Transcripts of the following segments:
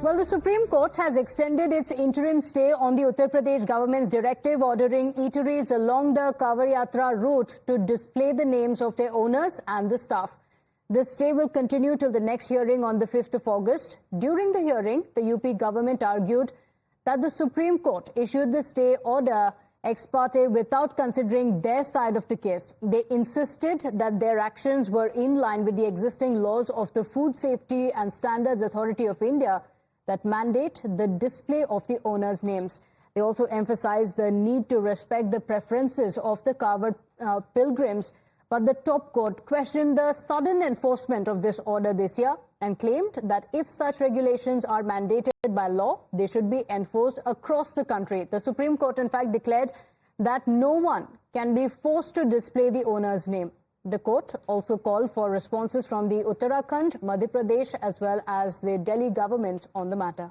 Well, the Supreme Court has extended its interim stay on the Uttar Pradesh government's directive ordering eateries along the Kavar Yatra route to display the names of their owners and the staff. The stay will continue till the next hearing on the 5th of August. During the hearing, the UP government argued that the Supreme Court issued the stay order ex parte without considering their side of the case. They insisted that their actions were in line with the existing laws of the Food Safety and Standards Authority of India that mandate the display of the owners' names. They also emphasized the need to respect the preferences of the Kavar pilgrims. But the top court questioned the sudden enforcement of this order this year and claimed that if such regulations are mandated by law, they should be enforced across the country. The Supreme Court, in fact, declared that no one can be forced to display the owner's name. The court also called for responses from the Uttarakhand, Madhya Pradesh as well as the Delhi governments on the matter.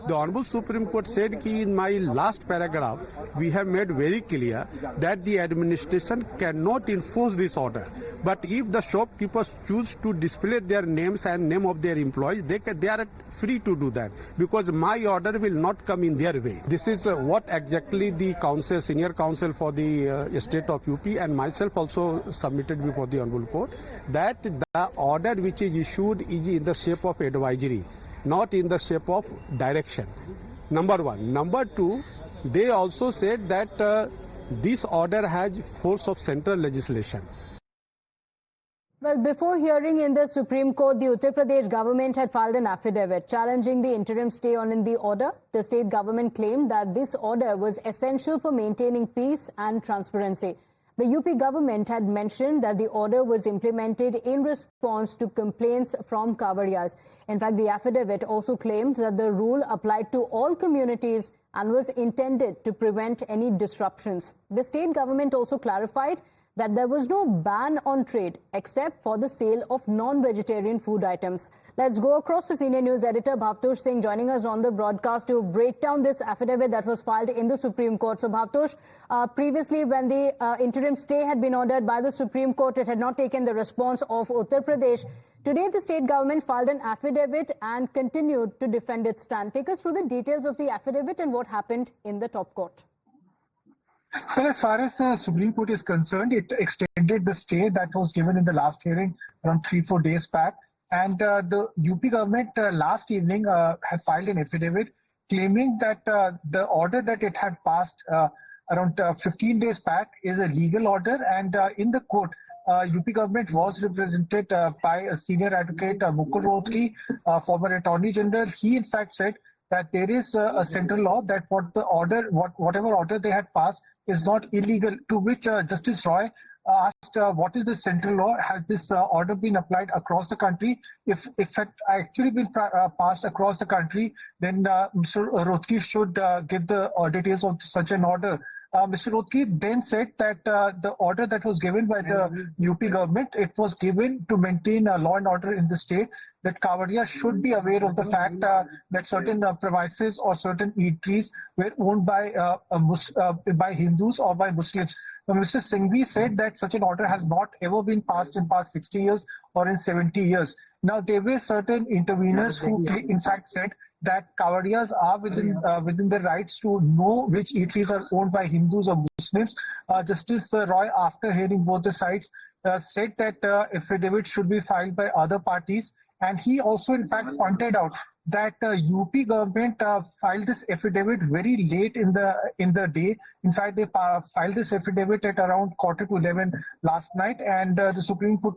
The Honorable Supreme Court said that in my last paragraph, we have made very clear that the administration cannot enforce this order. But if the shopkeepers choose to display their names and name of their employees, they are free to do that, because my order will not come in their way. This is what exactly the counsel, senior counsel for the state of UP and myself also submitted before the Honorable Court, that the order which is issued is in the shape of advisory, not in the shape of direction. Number one. Number two, they also said that this order has force of central legislation. Well, before hearing in the Supreme Court, the Uttar Pradesh government had filed an affidavit challenging the interim stay on in the order. The state government claimed that this order was essential for maintaining peace and transparency. The UP government had mentioned that the order was implemented in response to complaints from Kavariyas. In fact, the affidavit also claimed that the rule applied to all communities and was intended to prevent any disruptions. The state government also clarified that there was no ban on trade except for the sale of non-vegetarian food items. Let's go across to senior news editor Bhavtosh Singh joining us on the broadcast to break down this affidavit that was filed in the Supreme Court. So Bhavtosh, previously when the interim stay had been ordered by the Supreme Court, it had not taken the response of Uttar Pradesh. Today, the state government filed an affidavit and continued to defend its stand. Take us through the details of the affidavit and what happened in the top court. Well, as far as the Supreme Court is concerned, it extended the stay that was given in the last hearing around 3-4 days back. And the UP government last evening had filed an affidavit claiming that the order that it had passed around 15 days back is a legal order. And in the court, UP government was represented by a senior advocate, Mukul Rohtkey, former Attorney General. He in fact said that there is a central law that whatever order they had passed is not illegal, to which Justice Roy asked what is the central law? Has this order been applied across the country? If it actually been passed across the country, then Mr. Rohtkey should give the details of such an order. Mr. Rohtkey then said that the order that was given by the UP government, it was given to maintain law and order in the state, that Kavaria should be aware of the fact that certain premises or certain eateries were owned by Hindus or by Muslims. Now, Mr. Singhvi said that such an order has not ever been passed in past 60 years or in 70 years. Now, there were certain interveners who in fact said that Kavariyas are within the rights to know which eateries are owned by Hindus or Muslims. Justice Roy, after hearing both the sides, said that affidavit should be filed by other parties. And he also, in fact, pointed out that UP government filed this affidavit very late in the day. In fact, they filed this affidavit at around 11:15 last night, and the Supreme Court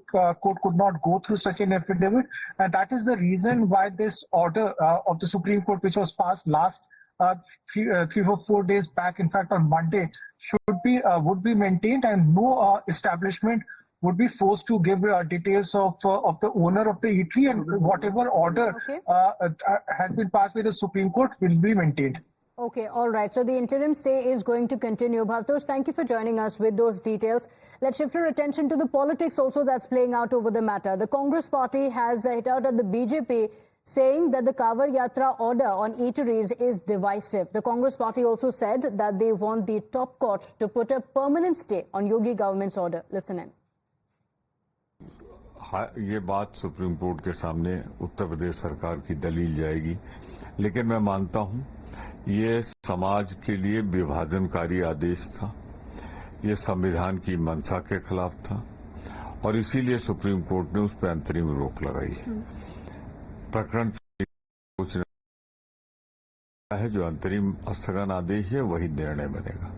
could not go through such an affidavit. And that is the reason why this order of the Supreme Court, which was passed last 3 or 4 days back, in fact on Monday, would be maintained, and no establishment would be forced to give details of the owner of the eatery, and whatever order has been passed by the Supreme Court will be maintained. Okay, all right. So the interim stay is going to continue. Bhavtosh, thank you for joining us with those details. Let's shift our attention to the politics also that's playing out over the matter. The Congress party has hit out at the BJP, saying that the Kavar Yatra order on eateries is divisive. The Congress party also said that they want the top court to put a permanent stay on Yogi government's order. Listen in. ये बात supreme court के सामने उत्तर प्रदेश सरकार की दलील जाएगी, लेकिन मैं मानता हूं ये समाज के लिए विभाजनकारी आदेश था, ये संविधान की मंशा के खिलाफ था और इसीलिए सुप्रीम कोर्ट ने उस पर अंतरिम रोक लगाई है। प्रकरण है जो अंतरिम स्थगन आदेश है वही निर्णय बनेगा।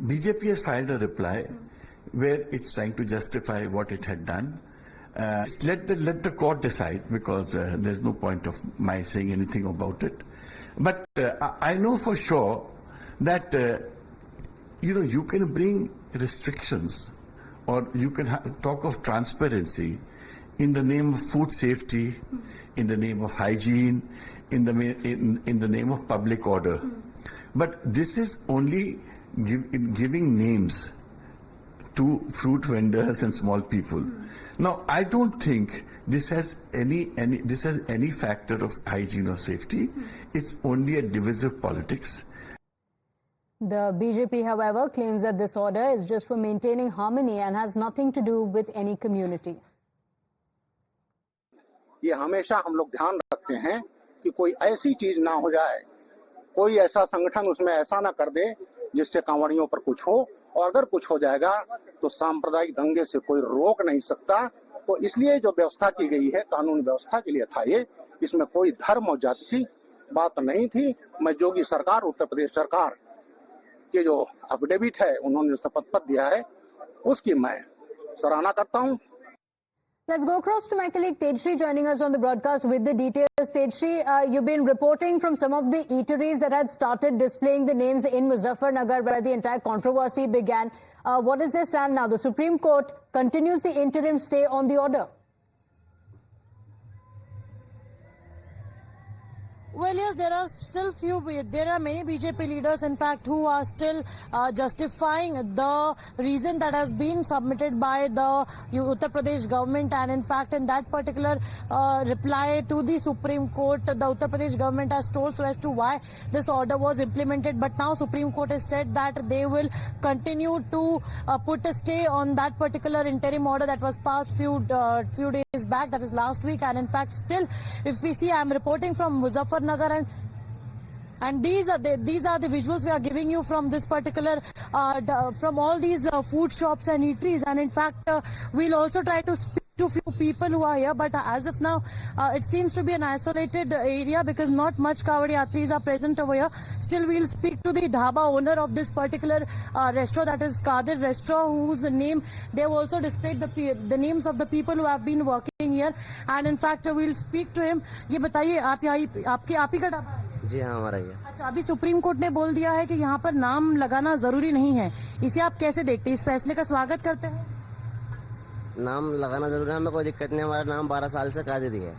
BJP has filed a reply where it's trying to justify what it had done. Let the court decide, because there's no point of my saying anything about it. But I know for sure that you can bring restrictions, or you can talk of transparency in the name of food safety, in the name of hygiene, in the name of public order. But this is only giving names to fruit vendors and small people. Now, I don't think this has any factor of hygiene or safety. It's only a divisive politics. The BJP, however, claims that this order is just for maintaining harmony and has nothing to do with any community. ये हमेशा हम लोग ध्यान रखते हैं कि कोई ऐसी चीज ना हो जाए, कोई ऐसा संगठन उसमें ऐसा ना कर दे जिससे कांवड़ियों पर कुछ हो, और अगर कुछ हो जाएगा तो सांप्रदायिक दंगे से कोई रोक नहीं सकता। तो इसलिए जो व्यवस्था की गई है कानून व्यवस्था के लिए था ये, इसमें कोई धर्म और जाति की बात नहीं थी। मैं योगी सरकार, उत्तर प्रदेश सरकार के जो एफिडेविट है, उन्होंने शपथ पत्र दिया है, उसकी मैं सराहना करता हूँ। Let's go across to my colleague Tejshri joining us on the broadcast with the details. Tejshri, you've been reporting from some of the eateries that had started displaying the names in Muzaffarnagar where the entire controversy began. What is their stand now? The Supreme Court continues the interim stay on the order. Well, yes, there are many BJP leaders, in fact, who are still justifying the reason that has been submitted by the Uttar Pradesh government. And in fact, in that particular reply to the Supreme Court, the Uttar Pradesh government has told so as to why this order was implemented. But now Supreme Court has said that they will continue to put a stay on that particular interim order that was passed few days back, that is last week. And in fact, still, if we see, I'm reporting from Muzaffarnagar, and these are the visuals we are giving you from this particular from all these food shops and eateries. And in fact, we'll also try to speak to few people who are here, but as of now it seems to be an isolated area because not much Kavadi Yatris are present over here. Still, we'll speak to the dhaba owner of this particular restaurant, that is Kadir Restaurant, whose name they have also displayed the names of the people who have been working here. And in fact, we'll speak to him. ये बताइए, आप ही का ढाबा है? जी हाँ, हमारा ही है। अच्छा, अभी सुप्रीम कोर्ट ने बोल दिया है कि यहाँ पर नाम लगाना जरूरी नहीं है, इसे आप कैसे देखते हैं? इस फैसले का स्वागत करते हैं? नाम लगाना जरूरी है, हमें कोई दिक्कत नहीं। हमारा नाम 12 साल से कादिर है।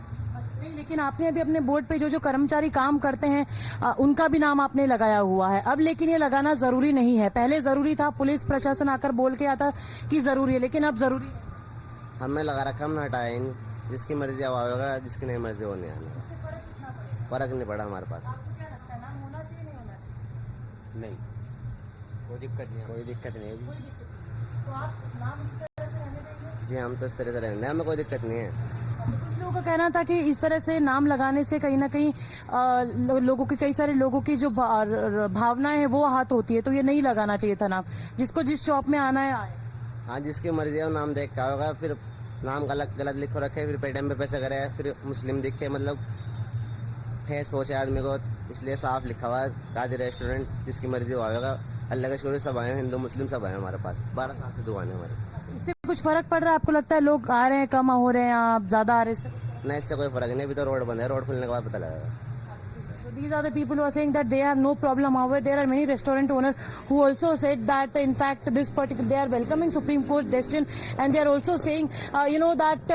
नहीं, लेकिन आपने अभी अपने बोर्ड पे जो कर्मचारी काम करते हैं उनका भी नाम आपने लगाया हुआ है अब, लेकिन ये लगाना जरूरी नहीं है। पहले जरूरी था, पुलिस प्रशासन आकर बोल के आता कि जरूरी है, लेकिन अब जरूरी है। हमने लगा रखा, हमने हटाया ही नहीं। जिसकी मर्जी आवेगा, जिसकी नहीं मर्जी वो नहीं आना। फर्क नहीं पड़ा हमारे पास। नहीं, कोई दिक्कत नहीं, कोई दिक्कत नहीं है जी। हम तो इस तरह से रहने, हमें कोई दिक्कत नहीं है। कुछ लोगों का कहना था कि इस तरह से नाम लगाने से कहीं ना कहीं कई सारे लोगों की जो भावनाएं हैं वो आहत होती है, तो ये नहीं लगाना चाहिए था नाम। जिसको जिस शॉप में आना है आए। हाँ, जिसकी मर्जी है वो नाम देख के होगा। फिर नाम गलत लिखो रखे, फिर पेटीएम पे पैसे करे, फिर मुस्लिम दिखे, मतलब ठेस पहुंचे आदमी को। इसलिए साफ लिखा हुआ है कादिर रेस्टोरेंट, जिसकी मर्जी वो आएगा। अल्लाह के शुक्र सब आए, हिंदू मुस्लिम सब आए हमारे पास। 12 साल से दुकान है हमारी। इससे कुछ फर्क पड़ रहा है आपको? लगता है लोग आ रहे हैं, कम हो रहे हैं, आप ज्यादा आ रहे हैं? नहीं, इससे कोई फर्क नहीं। अभी तो रोड बंद है, रोड खुलने के बाद पता लगेगा। These are the people who are saying that they have no problem. However, there are many restaurant owners who also said that in fact they are welcoming Supreme Court decision, and they are also saying that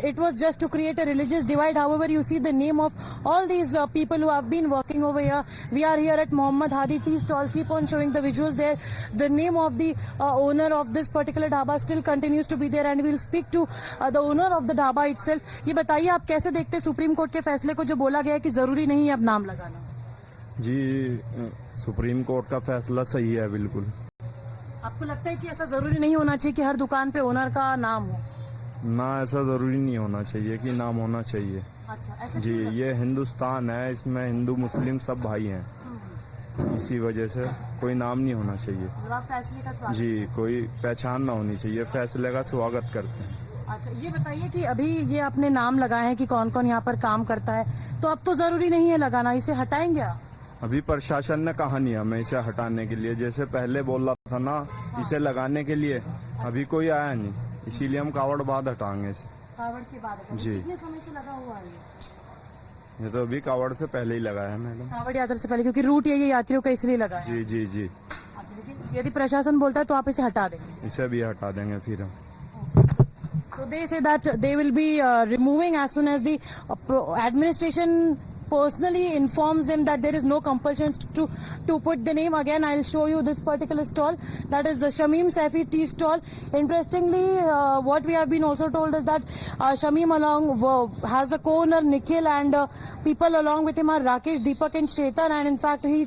it was just to create a religious divide. However, you see the name of all these people who have been working over here. We are here at Mohammad Hadi Tea Stall. Keep on showing the visuals there. The name of the owner of this particular dhaba still continues to be there, and we will speak to the owner of the dhaba itself. ये बताइए, आप कैसे देखते हैं supreme court के फैसले को, जो बोला गया कि जरूरी नहीं है अब नाम लगाना? जी, सुप्रीम कोर्ट का फैसला सही है, बिल्कुल। आपको लगता है कि ऐसा जरूरी नहीं होना चाहिए कि हर दुकान पे ओनर का नाम हो? ना, ऐसा जरूरी नहीं होना चाहिए कि नाम होना चाहिए। अच्छा, ऐसा जी, ये हिंदुस्तान है, इसमें हिंदू मुस्लिम सब भाई हैं, इसी वजह से कोई नाम नहीं होना चाहिए। आप फैसले का स्वागत? जी, कोई पहचान ना होनी चाहिए, फैसले का स्वागत करते हैं। अच्छा, ये बताइए कि अभी ये आपने नाम लगाए हैं कि कौन कौन यहाँ पर काम करता है, तो अब तो जरूरी नहीं है लगाना, इसे हटाएंगे आप? अभी प्रशासन ने कहा नहीं हमें इसे हटाने के लिए, जैसे पहले बोला था ना इसे लगाने के लिए, अभी कोई आया नहीं, इसीलिए हम कावड़ बाद हटाएंगे इसे। कावड़ के बाद? जी। कितने समय से लगा हुआ है ये तो अभी कावड़ से पहले ही लगाया है मैडम। कावड़ यात्रा से पहले, क्योंकि रूट यही यात्रियों का इसलिए लगा है। जी जी जी, अच्छा, लेकिन यदि प्रशासन बोलता है तो आप इसे हटा देंगे? इसे भी हटा देंगे फिर हम। So they say that they will be removing as soon as the administration personally informs them that there is no compulsion to put the name. Again, I'll show you this particular stall. That is the Shamim Saifi tea stall. Interestingly, what we have been also told is that Shamim has a co-owner Nikhil, and people along with him are Rakesh, Deepak and Shetan, and in fact he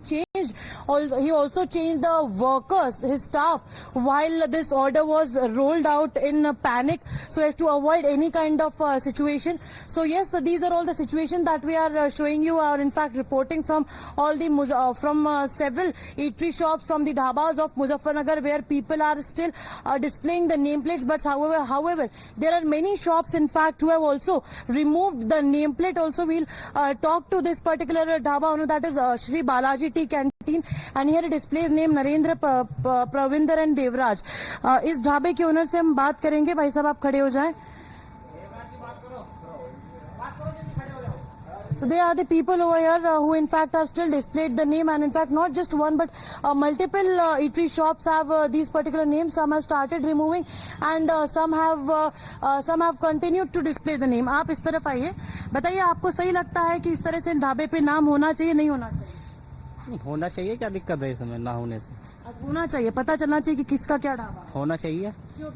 also changed the workers, his staff, while this order was rolled out in panic so as to avoid any kind of situation. So yes, these are all the situations that we are showing you, are in fact reporting from all the several eatery shops from the dhabas of Muzaffarnagar, where people are still displaying the nameplates. But however, there are many shops in fact who have also removed the nameplate. Also, we'll talk to this particular dhaba owner, that is Shri Balaji Tea Canteen, and here it displays name Narendra, Pravinder and Devraj. इस ढाबे के owner से हम बात करेंगे। भाई साहब, आप खड़े हो जाएं। So they are the people over here who in fact have still displayed the name, and in fact not just one but multiple eatery shops have these particular names. Some have started removing and some have continued to display the name. आप इस तरफ आइए, बताइए आपको सही लगता है कि इस तरह से ढाबे पे नाम होना चाहिए, नहीं होना चाहिए? होना चाहिए, क्या दिक्कत है इसमें ना होने से? होना चाहिए, पता चलना चाहिए कि किसका क्या ढाबा होना चाहिए। क्यों?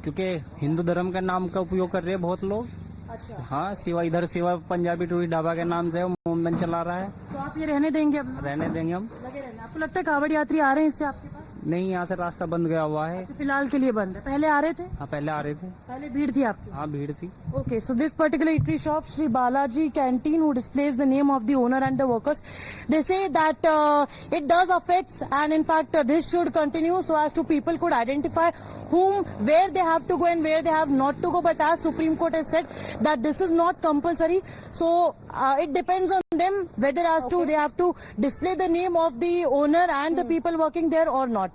क्योंकि हिंदू धर्म के नाम का उपयोग कर रहे हैं बहुत लोग। अच्छा। हाँ, सिवा पंजाबी टूरिस्ट ढाबा के नाम से मूवमेंट चला रहा है। तो आप ये रहने देंगे? अब रहने देंगे हम। लगे रहना। आपको लगता है कावड़ यात्री आ रहे हैं इससे आपके पास? नहीं, यहाँ से रास्ता बंद गया हुआ है। फिलहाल के लिए बंद है, पहले आ रहे थे? हाँ, पहले आ रहे थे। पहले भीड़ थी आपकी? हाँ, भीड़ थी। Okay, so this particular eatery shop, Shri Balaji Canteen, who displays the name of the owner and the workers, they say that it does affect, and in fact this should continue so as to people could identify where they have to go and where they have not to go. But as Supreme Court has said that this is not compulsory, so it depends on them whether they have to display the name of the owner and the people working there or not.